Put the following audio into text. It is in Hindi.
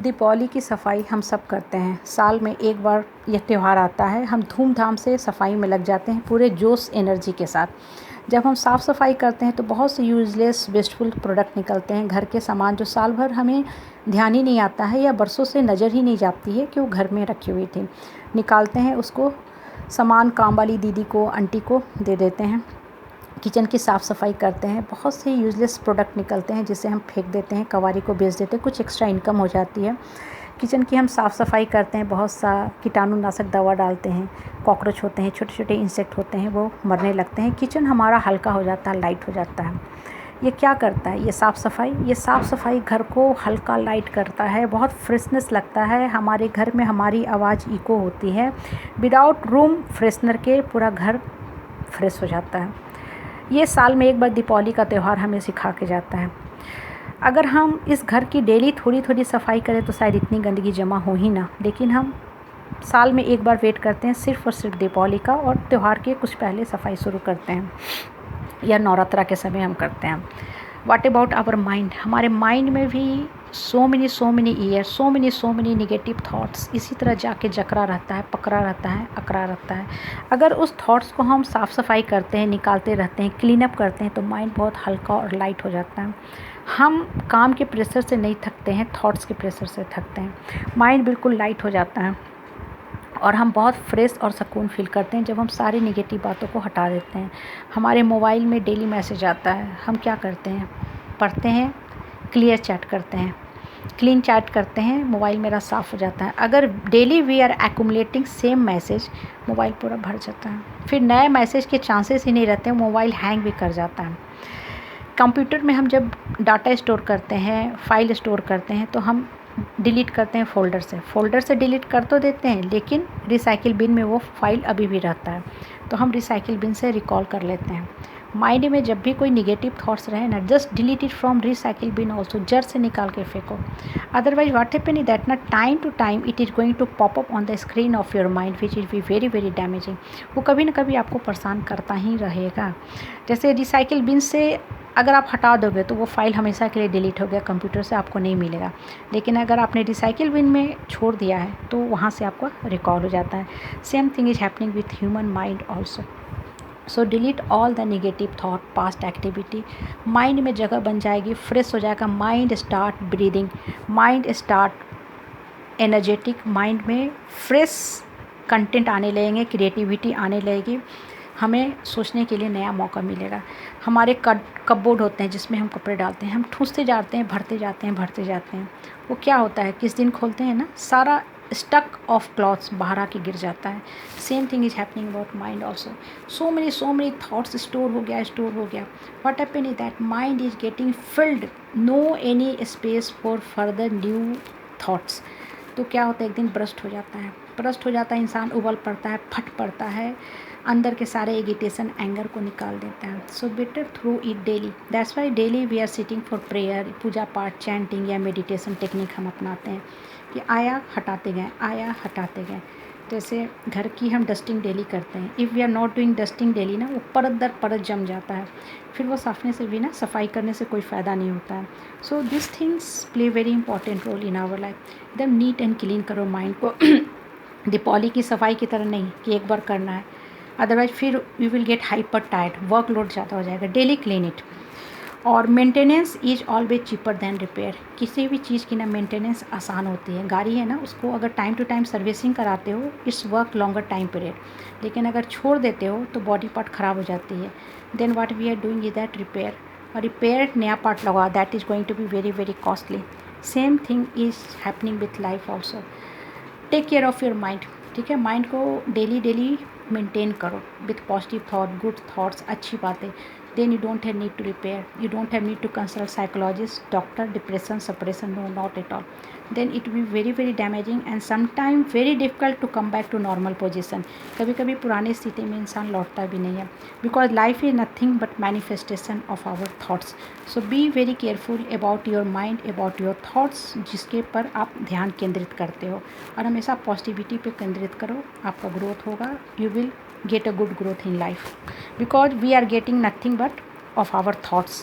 दीपावली की सफाई हम सब करते हैं। साल में एक बार यह त्यौहार आता है, हम धूमधाम से सफाई में लग जाते हैं पूरे जोश एनर्जी के साथ। जब हम साफ़ सफाई करते हैं तो बहुत से यूज़लेस वेस्टफुल प्रोडक्ट निकलते हैं। घर के सामान जो साल भर हमें ध्यान ही नहीं आता है या बरसों से नज़र ही नहीं जाती है कि वो घर में रखी हुई थी, निकालते हैं उसको, सामान काम वाली दीदी को, आंटी को दे देते हैं। किचन की साफ़ सफाई करते हैं, बहुत से यूज़लेस प्रोडक्ट निकलते हैं जिसे हम फेंक देते हैं, कबाड़ी को बेच देते हैं, कुछ एक्स्ट्रा इनकम हो जाती है। किचन की हम साफ़ सफाई करते हैं, बहुत सा कीटाणुनाशक दवा डालते हैं, कॉकरोच होते हैं, छोटे छोटे इंसेक्ट होते हैं, वो मरने लगते हैं। किचन हमारा हल्का हो जाता है, लाइट हो जाता है। ये क्या करता है ये साफ़ सफाई घर को हल्का लाइट करता है, बहुत फ्रेशनेस लगता है। हमारे घर में हमारी आवाज़ इको होती है, विदाउट रूम फ्रेशनर के पूरा घर फ्रेश हो जाता है। ये साल में एक बार दीपावली का त्यौहार हमें सिखा के जाता है। अगर हम इस घर की डेली थोड़ी थोड़ी सफाई करें तो शायद इतनी गंदगी जमा हो ही ना, लेकिन हम साल में एक बार वेट करते हैं सिर्फ़ और सिर्फ दीपावली का, और त्यौहार के कुछ पहले सफाई शुरू करते हैं या नवरात्रा के समय हम करते हैं। What about our mind? हमारे माइंड में भी so many year, so many negative thoughts इसी तरह जाके जकड़ा रहता है, पकड़ा रहता है, अकड़ा रहता है। अगर उस थॉट्स को हम साफ़ सफाई करते हैं, निकालते रहते हैं, क्लीन अप करते हैं तो माइंड बहुत हल्का और लाइट हो जाता है। हम काम के प्रेशर से नहीं थकते हैं, थॉट्स के प्रेशर से थकते हैं। माइंड बिल्कुल लाइट हो जाता है और हम बहुत फ्रेश और सुकून फील करते हैं जब हम सारी नेगेटिव बातों को हटा देते हैं। हमारे मोबाइल में डेली मैसेज आता है, हम क्या करते हैं? पढ़ते हैं, क्लियर चैट करते हैं, क्लीन चैट करते हैं, मोबाइल मेरा साफ़ हो जाता है। अगर daily we are accumulating same message, mobile पूरा भर जाता है, फिर नए मैसेज के चांसेस ही नहीं रहते, मोबाइल हैंग भी कर जाता है। कंप्यूटर में हम जब डाटा स्टोर करते हैं, फाइल स्टोर करते हैं तो हम डिलीट करते हैं फ़ोल्डर से डिलीट कर तो देते हैं, लेकिन रिसाइकिल बिन में वो फाइल अभी भी रहता है, तो हम रिसाइकिल बिन से रिकॉल कर लेते हैं। माइंड में जब भी कोई निगेटिव थॉट्स रहे ना, just delete it from recycle bin also, जड़ से निकाल के फेंको। Otherwise what happen is that ना, time to time it is going to pop up on the screen of your mind which is be very very damaging. वो कभी ना कभी आपको परेशान करता ही रहेगा। जैसे रिसाइकिल बिन से अगर आप हटा दोगे तो वो फाइल हमेशा के लिए डिलीट हो गया, कंप्यूटर से आपको नहीं मिलेगा। लेकिन अगर आपने रिसाइकिल बिन में छोड़ दिया है तो वहाँ से आपका रिकॉल हो जाता है। Same thing is happening with human mind also. So delete all the negative thought, past activity, mind में जगह बन जाएगी, फ्रेश हो जाएगा। Mind start breathing, mind start energetic, mind में फ्रेश कंटेंट आने लगेंगे, क्रिएटिविटी आने लगेगी, हमें सोचने के लिए नया मौका मिलेगा। हमारे कपबोर्ड होते हैं जिसमें हम कपड़े डालते हैं, हम ठूंसते जाते हैं, भरते जाते हैं। वो क्या होता है, किस दिन खोलते हैं ना, सारा स्टक ऑफ क्लॉथ्स बाहर आके गिर जाता है। Same thing is happening about mind also. So many thoughts store हो गया। What happen is that mind is getting filled, no any space for further new thoughts. तो क्या होता है, एक दिन ब्रस्ट हो जाता है, इंसान उबल पड़ता है, फट पड़ता है, अंदर के सारे इरिटेशन, एंगर को निकाल देता है। So better through it daily. That's why daily we are sitting for prayer, puja path, chanting या मेडिटेशन टेक्निक हम अपनाते हैं कि आया हटाते गए। जैसे घर की हम डस्टिंग डेली करते हैं, if we are not doing dusting daily ना, वो परत दर परत जम जाता है, फिर वो साफने से भी ना, सफाई करने से कोई फ़ायदा नहीं होता है। So this things play very important role in our life. एकदम नीट एंड क्लीन करो माइंड को। दीपावली की सफाई की तरह नहीं कि एक बार करना है, अदरवाइज फिर you will get hyper tired, workload ज़्यादा हो जाएगा। Daily clean it. और maintenance is always cheaper than repair. किसी भी चीज़ की ना मेंटेनेंस आसान होती है। गाड़ी है ना, उसको अगर टाइम टू टाइम सर्विसिंग कराते हो, it's work longer time period, लेकिन अगर छोड़ देते हो तो बॉडी पार्ट ख़राब हो जाती है। Then what we are doing is that repair, और रिपेयर नया पार्ट लगा, that is going to be very very costly. Same thing is happening with life also. Take care of your mind, ठीक है। माइंड को डेली मेंटेन करो with positive thought, good thoughts, अच्छी बातें। Then you don't have need to repair, you don't have need to consult psychologist, doctor, depression, suppression, no, not at all. Then it will very very damaging and sometime very difficult to come back to normal position. कभी कभी पुरानी स्थिति में इंसान लौटता भी नहीं है, because life is nothing but manifestation of our thoughts. So be very careful about your mind, about your thoughts, जिसके पर आप ध्यान केंद्रित करते हो, और हमेशा पॉजिटिविटी पे केंद्रित करो, आपका ग्रोथ होगा। You will get a good growth in life because we are getting nothing but of our thoughts.